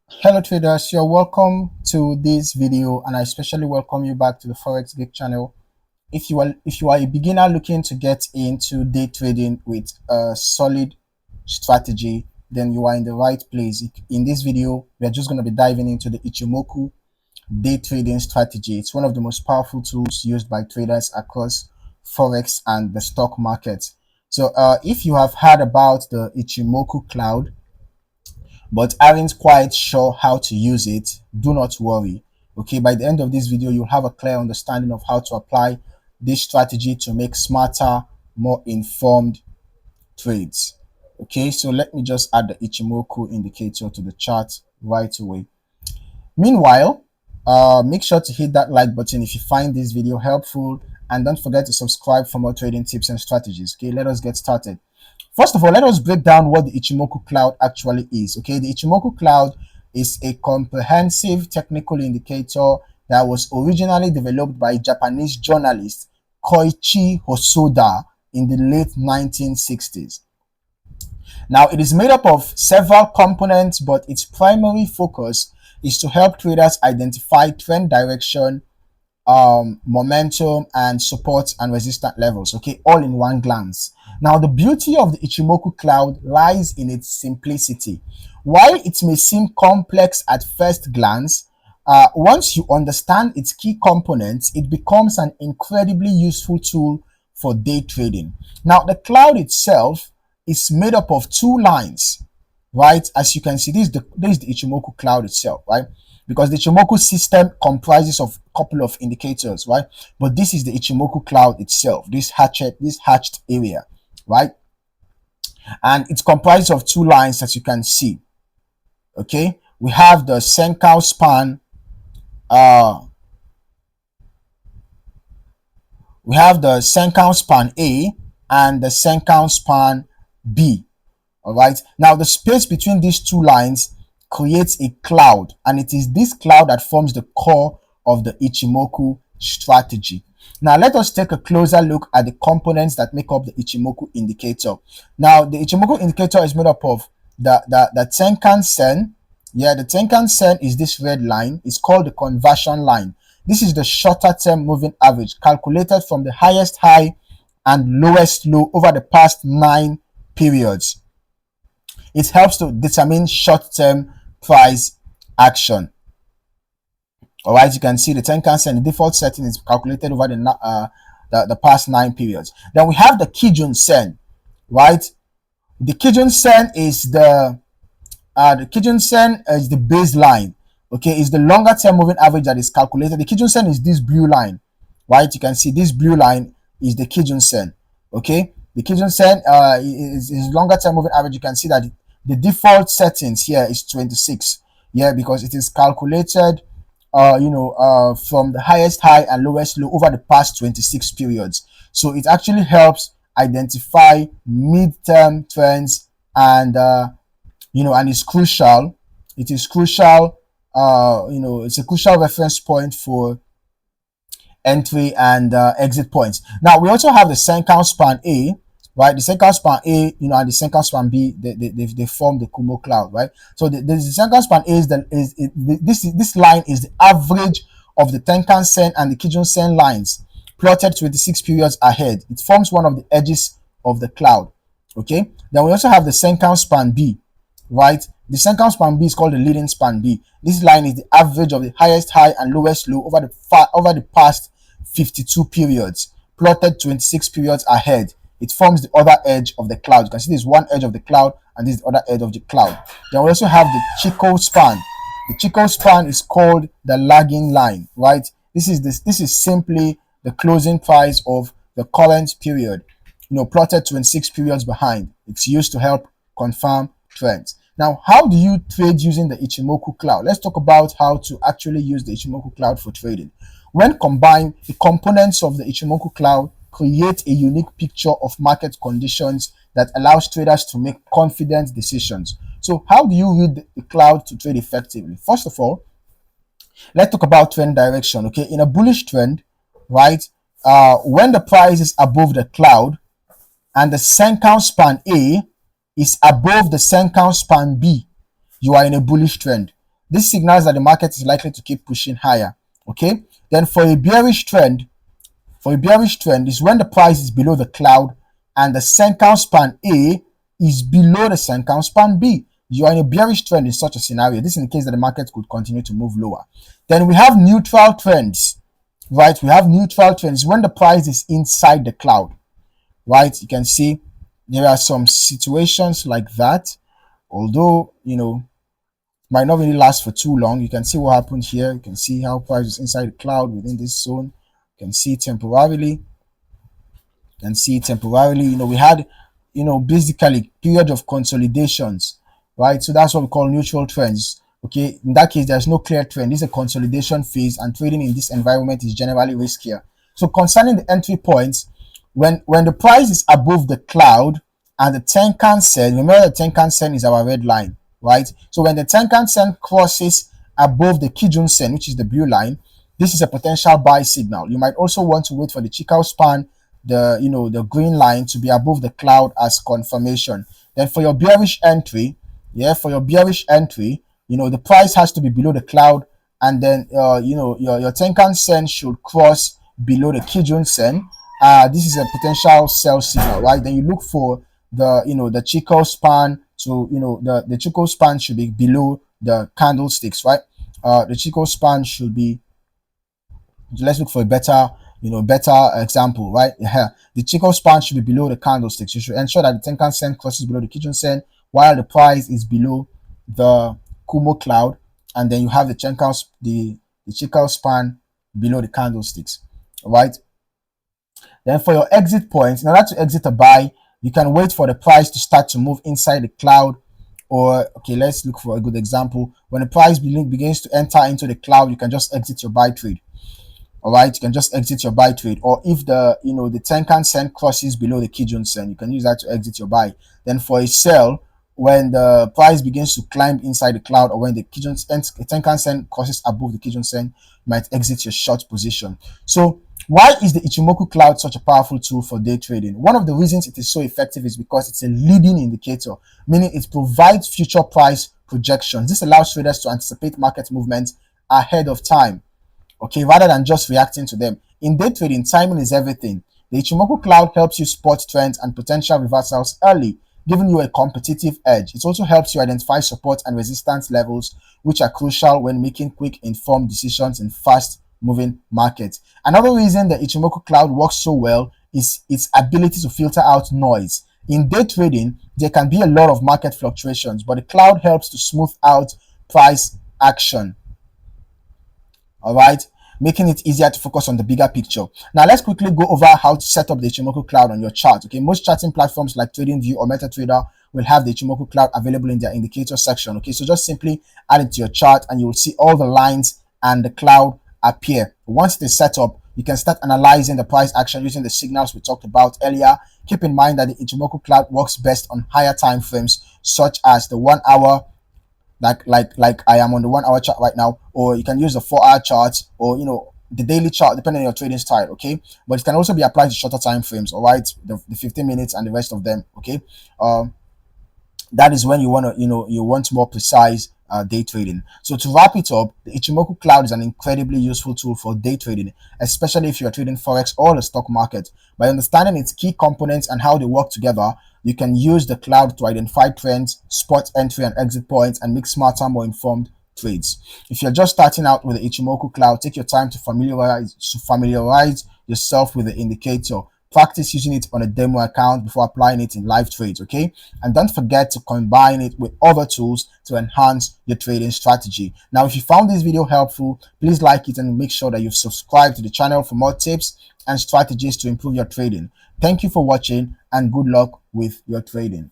Hello traders, you're welcome to this video and I especially welcome you back to the Forex Geek channel. If you are a beginner looking to get into day trading with a solid strategy, then you are in the right place. In this video, we are just going to be diving into the Ichimoku Day Trading Strategy. It's one of the most powerful tools used by traders across Forex and the stock market. So if you have heard about the Ichimoku Cloud, but aren't quite sure how to use it, do not worry. Okay, by the end of this video, you'll have a clear understanding of how to apply this strategy to make smarter, more informed trades. Okay, so let me just add the Ichimoku indicator to the chart right away. Meanwhile, make sure to hit that like button if you find this video helpful, and don't forget to subscribe for more trading tips and strategies. Okay, let us get started. First of all, let us break down what the Ichimoku Cloud actually is. Okay, the Ichimoku Cloud is a comprehensive technical indicator that was originally developed by Japanese journalist Koichi Hosoda in the late 1960s. Now, it is made up of several components, but its primary focus is to help traders identify trend direction, momentum, and support and resistance levels, okay, all in one glance. Now, the beauty of the Ichimoku Cloud lies in its simplicity. While it may seem complex at first glance, once you understand its key components, it becomes an incredibly useful tool for day trading. Now, the cloud itself is made up of two lines, right? As you can see, this is the Ichimoku Cloud itself, right? Because the Ichimoku system comprises of a couple of indicators, right? But this is the Ichimoku Cloud itself, this hatched area, right? And it's comprised of two lines, as you can see. Okay, we have the Senkou span, we have the Senkou span A and the Senkou span B. All right, now the space between these two lines creates a cloud, and it is this cloud that forms the core of the Ichimoku strategy. Now let us take a closer look at the components that make up the Ichimoku indicator. Now the Ichimoku indicator is made up of the Tenkan Sen. Yeah, the Tenkan Sen is this red line. It's called the conversion line. This is the shorter term moving average calculated from the highest high and lowest low over the past 9 periods. It helps to determine short-term price action. All right, you can see the Tenkan Sen, the default setting is calculated over the past 9 periods. Then we have the Kijun Sen, right? The Kijun Sen is the baseline. Okay, is the longer term moving average that is calculated. The Kijun Sen is this blue line, right? You can see this blue line is the Kijun Sen. Okay, the Kijun Sen is longer term moving average. You can see that the default settings here is 26. Yeah, because it is calculated from the highest high and lowest low over the past 26 periods. So it actually helps identify mid-term trends, and and it's crucial. It is crucial. It's a crucial reference point for entry and exit points. Now we also have the Senkou span A, right? The Senkou span A, and the Senkou span B, they form the Kumo cloud, right? So the Senkou span A this line is the average of the Tenkan Sen and the Kijun Sen lines plotted 26 periods ahead. It forms one of the edges of the cloud. Okay. Then we also have the Senkou span B, right? The Senkou span B is called the leading span B. This line is the average of the highest high and lowest low over the past 52 periods, plotted 26 periods ahead. It forms the other edge of the cloud. You can see this one edge of the cloud and this is the other edge of the cloud. Then we also have the Chikou span. The Chikou span is called the lagging line, right? This is simply the closing price of the current period, plotted 26 periods behind. It's used to help confirm trends. Now, how do you trade using the Ichimoku Cloud? Let's talk about how to actually use the Ichimoku Cloud for trading. When combined, the components of the Ichimoku Cloud create a unique picture of market conditions that allows traders to make confident decisions. So how do you read the cloud to trade effectively? First of all, let's talk about trend direction. Okay, in a bullish trend, right, when the price is above the cloud and the Senkou span A is above the Senkou span B, you are in a bullish trend. This signals that the market is likely to keep pushing higher. Okay. Then for a bearish trend, is when the price is below the cloud and the Senkan span A is below the Senkan span B. You are in a bearish trend in such a scenario. This indicates that the market could continue to move lower. Then we have neutral trends, right? We have neutral trends when the price is inside the cloud, right? You can see there are some situations like that, although, might not really last for too long. You can see what happened here. You can see how price is inside the cloud within this zone. You can see temporarily. We had, basically period of consolidations, right? So that's what we call neutral trends. Okay, in that case, there's no clear trend. This is a consolidation phase, and trading in this environment is generally riskier. So concerning the entry points, when the price is above the cloud and the Tenkan Sen, remember the Tenkan Sen is our red line, right? So when the Tenkan Sen crosses above the Kijun Sen, which is the blue line, this is a potential buy signal. You might also want to wait for the Chikou span, the green line, to be above the cloud as confirmation. Then for your bearish entry, the price has to be below the cloud, and then your Tenkan Sen should cross below the Kijun Sen. This is a potential sell signal, right? Then you look for the Chikou span to, the Chikou span should be below the candlesticks, right? The Chikou span should be, let's look for a better example, right? Yeah, the Chikou span should be below the candlesticks. You should ensure that the Tenkan Sen crosses below the Kijun Sen while the price is below the Kumo cloud, and then you have the Chikou span below the candlesticks, right? Then for your exit points, in order to exit a buy, you can wait for the price to start to move inside the cloud. Or, okay, let's look for a good example. When the price begins to enter into the cloud, you can just exit your buy trade. All right, you can just exit your buy trade. Or if the Tenkan Sen crosses below the Kijun Sen, you can use that to exit your buy. Then for a sell, when the price begins to climb inside the cloud, or when the Tenkan Sen crosses above the Kijun Sen, you might exit your short position. So why is the Ichimoku Cloud such a powerful tool for day trading? One of the reasons it is so effective is because it's a leading indicator, meaning it provides future price projections. This allows traders to anticipate market movements ahead of time, okay, rather than just reacting to them. In day trading, timing is everything. The Ichimoku Cloud helps you spot trends and potential reversals early, giving you a competitive edge. It also helps you identify support and resistance levels, which are crucial when making quick, informed decisions in fast-moving markets. Another reason the Ichimoku Cloud works so well is its ability to filter out noise. In day trading, there can be a lot of market fluctuations, but the cloud helps to smooth out price action. All right, making it easier to focus on the bigger picture. Now let's quickly go over how to set up the Ichimoku Cloud on your chart. Okay, most charting platforms like TradingView or MetaTrader will have the Ichimoku Cloud available in their indicator section. Okay, so just simply add it to your chart and you will see all the lines and the cloud appear. Once it is set up, you can start analyzing the price action using the signals we talked about earlier. Keep in mind that the Ichimoku Cloud works best on higher time frames, such as the 1 hour, like I am on the 1 hour chart right now, or you can use the 4-hour chart, or the daily chart, depending on your trading style. Okay, but it can also be applied to shorter time frames. All right, the 15 minutes and the rest of them. Okay, that is when you want to you want more precise day trading. So to wrap it up, the Ichimoku Cloud is an incredibly useful tool for day trading, especially if you are trading Forex or the stock market. By understanding its key components and how they work together, you can use the cloud to identify trends, spot entry and exit points, and make smarter, more informed trades. If you're just starting out with the Ichimoku Cloud, take your time to familiarize yourself with the indicator. Practice using it on a demo account before applying it in live trades, okay? And don't forget to combine it with other tools to enhance your trading strategy. Now, if you found this video helpful, please like it and make sure that you've subscribed to the channel for more tips and strategies to improve your trading. Thank you for watching and good luck with your trading.